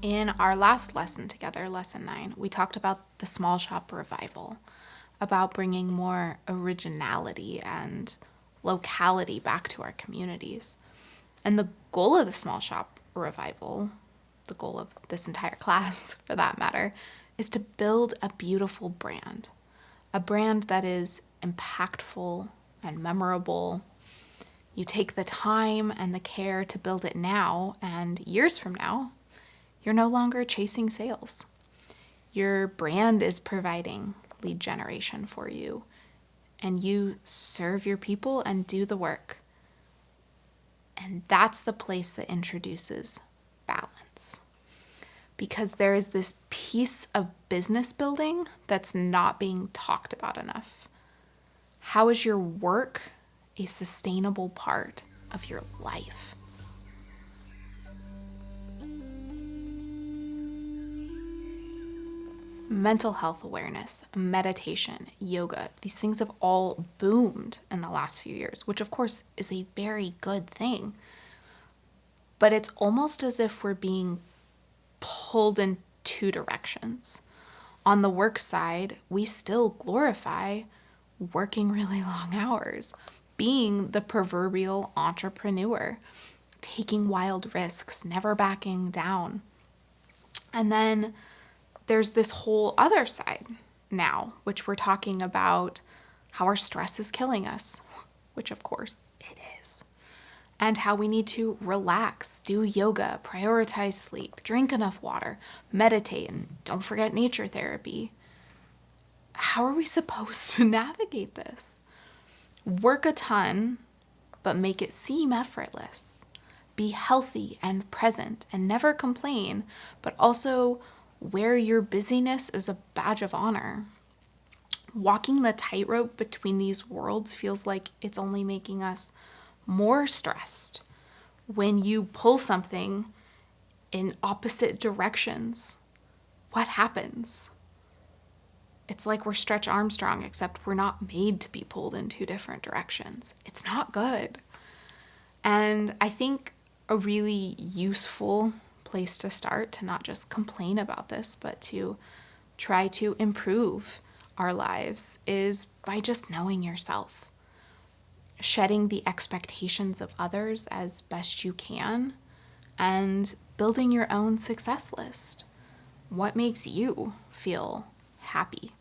In our last lesson together, lesson 9, we talked about the small shop revival, about bringing more originality and locality back to our communities. And the goal of the small shop revival, the goal of this entire class for that matter, is to build a beautiful brand, a brand that is impactful and memorable. You take the time and the care to build it now, and years from now, you're no longer chasing sales. Your brand is providing lead generation for you, and you serve your people and do the work. And that's the place that introduces balance. Because there is this piece of business building that's not being talked about enough. How is your work a sustainable part of your life? Mental health awareness, meditation, yoga, these things have all boomed in the last few years, which of course is a very good thing. But it's almost as if we're being pulled in two directions. On the work side, we still glorify working really long hours, being the proverbial entrepreneur, taking wild risks, never backing down. And then there's this whole other side now, which we're talking about how our stress is killing us, which of course it is, and how we need to relax, do yoga, prioritize sleep, drink enough water, meditate, and don't forget nature therapy. How are we supposed to navigate this? Work a ton, but make it seem effortless. Be healthy and present and never complain, but also wear your busyness as a badge of honor. Walking the tightrope between these worlds feels like it's only making us more stressed. When you pull something in opposite directions, what happens? It's like we're Stretch Armstrong, except we're not made to be pulled in two different directions. It's not good. And I think a really useful place to start to not just complain about this, but to try to improve our lives is by just knowing yourself, shedding the expectations of others as best you can, and building your own success list. What makes you feel happy,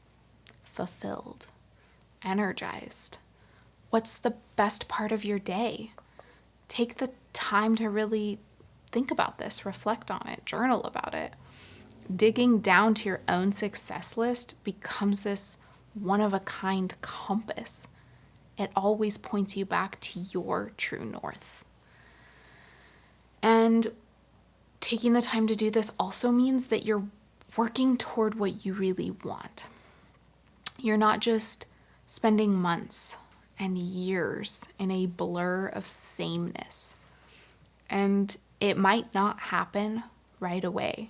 fulfilled, energized? What's the best part of your day? Take the time to really think about this, reflect on it, journal about it. Digging down to your own success list becomes this one-of-a-kind compass. It always points you back to your true north. And taking the time to do this also means that you're working toward what you really want. You're not just spending months and years in a blur of sameness. And it might not happen right away,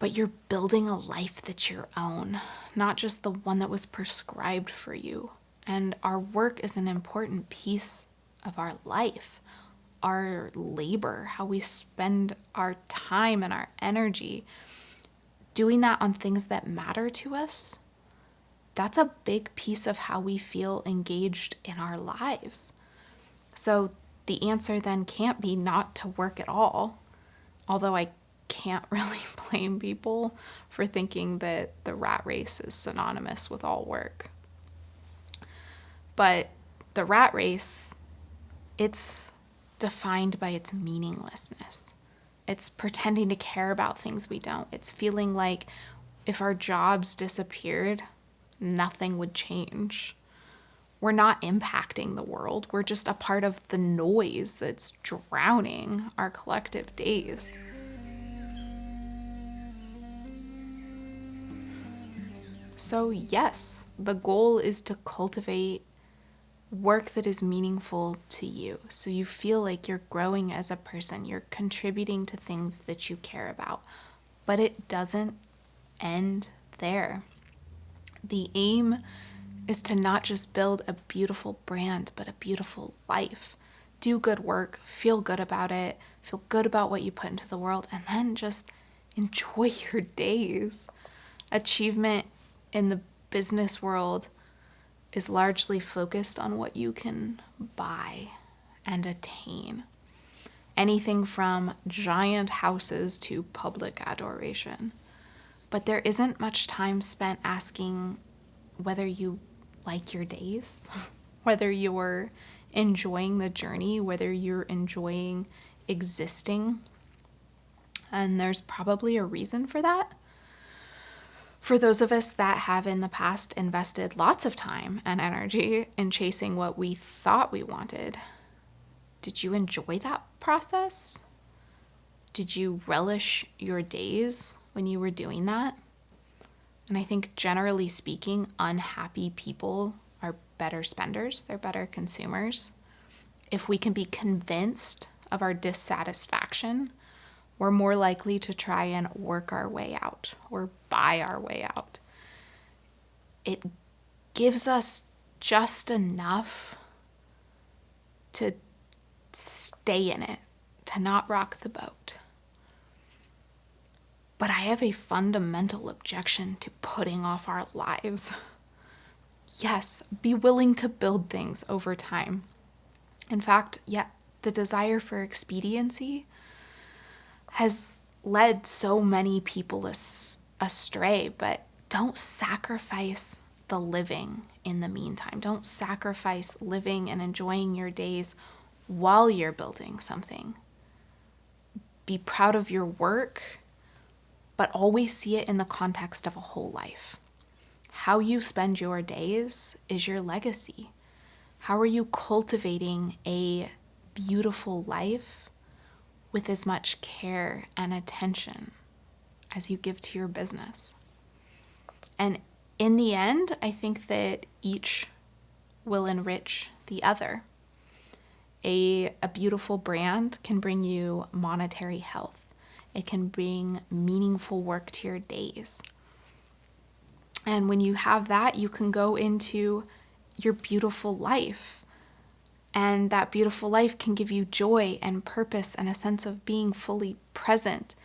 but you're building a life that's your own, not just the one that was prescribed for you. And our work is an important piece of our life, our labor, how we spend our time and our energy. Doing that on things that matter to us, that's a big piece of how we feel engaged in our lives. So the answer then can't be not to work at all, although I can't really blame people for thinking that the rat race is synonymous with all work. But the rat race, it's defined by its meaninglessness. It's pretending to care about things we don't. It's feeling like if our jobs disappeared, nothing would change. We're not impacting the world. We're just a part of the noise that's drowning our collective days. So yes, the goal is to cultivate work that is meaningful to you. So you feel like you're growing as a person. You're contributing to things that you care about. But it doesn't end there. The aim is to not just build a beautiful brand, but a beautiful life, do good work, feel good about it, feel good about what you put into the world, and then just enjoy your days. Achievement in the business world is largely focused on what you can buy and attain. Anything from giant houses to public adoration. But there isn't much time spent asking whether you like your days, whether you're enjoying the journey, whether you're enjoying existing. And there's probably a reason for that. For those of us that have in the past invested lots of time and energy in chasing what we thought we wanted, did you enjoy that process? Did you relish your days when you were doing that? And I think generally speaking, unhappy people are better spenders, they're better consumers. If we can be convinced of our dissatisfaction, we're more likely to try and work our way out or buy our way out. It gives us just enough to stay in it, to not rock the boat. But I have a fundamental objection to putting off our lives. Yes, be willing to build things over time. In fact, the desire for expediency has led so many people astray, but don't sacrifice the living in the meantime. Don't sacrifice living and enjoying your days while you're building something. Be proud of your work, but always see it in the context of a whole life. How you spend your days is your legacy. How are you cultivating a beautiful life with as much care and attention as you give to your business? And in the end, I think that each will enrich the other. A beautiful brand can bring you monetary health. It can bring meaningful work to your days. And when you have that, you can go into your beautiful life. And that beautiful life can give you joy and purpose and a sense of being fully present.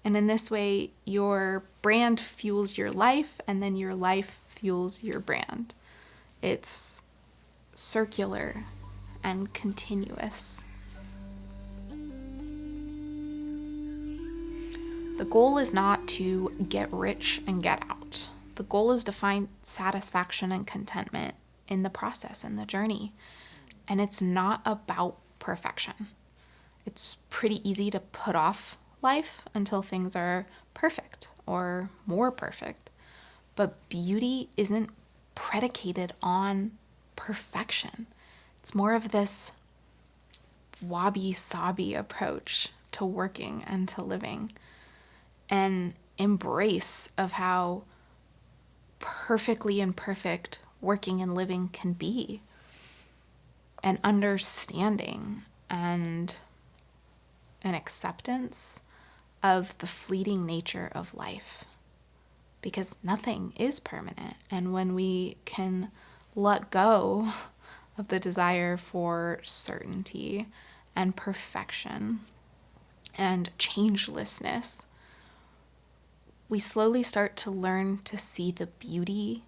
And in this way, your brand fuels your life, and then your life fuels your brand. It's circular and continuous. The goal is not to get rich and get out. The goal is to find satisfaction and contentment in the process, in the journey. And it's not about perfection. It's pretty easy to put off life until things are perfect or more perfect. But beauty isn't predicated on perfection. It's more of this wabi-sabi approach to working and to living. An embrace of how perfectly imperfect working and living can be. An understanding and an acceptance of the fleeting nature of life. Because nothing is permanent. And when we can let go of the desire for certainty and perfection and changelessness, we slowly start to learn to see the beauty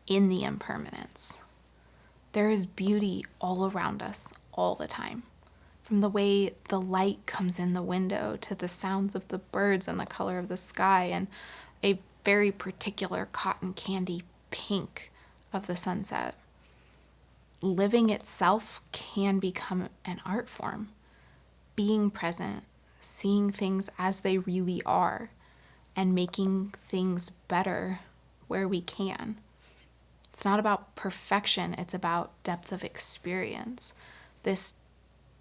in the impermanence. There is beauty all around us all the time. From the way the light comes in the window to the sounds of the birds and the color of the sky and a very particular cotton candy pink of the sunset. Living itself can become an art form. Being present, seeing things as they really are, and making things better where we can. It's not about perfection, it's about depth of experience. This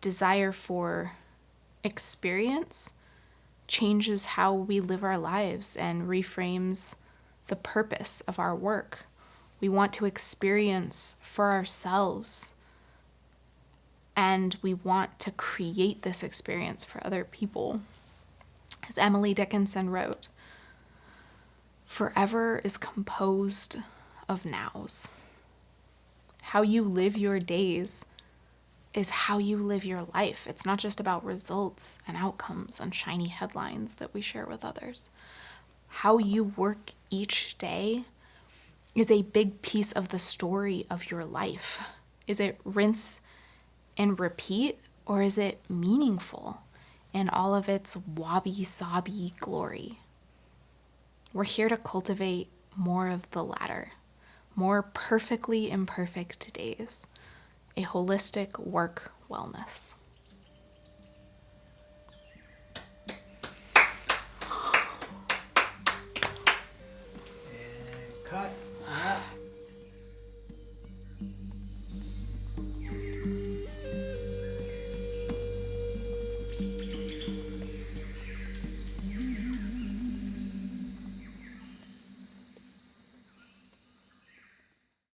desire for experience changes how we live our lives and reframes the purpose of our work. We want to experience for ourselves, and we want to create this experience for other people. As Emily Dickinson wrote, "Forever is composed of nows." How you live your days is how you live your life. It's not just about results and outcomes and shiny headlines that we share with others. How you work each day is a big piece of the story of your life. Is it rinse and repeat, or is it meaningful in all of its wabi-sabi glory? We're here to cultivate more of the latter, more perfectly imperfect days, a holistic work wellness. And cut. Wrap.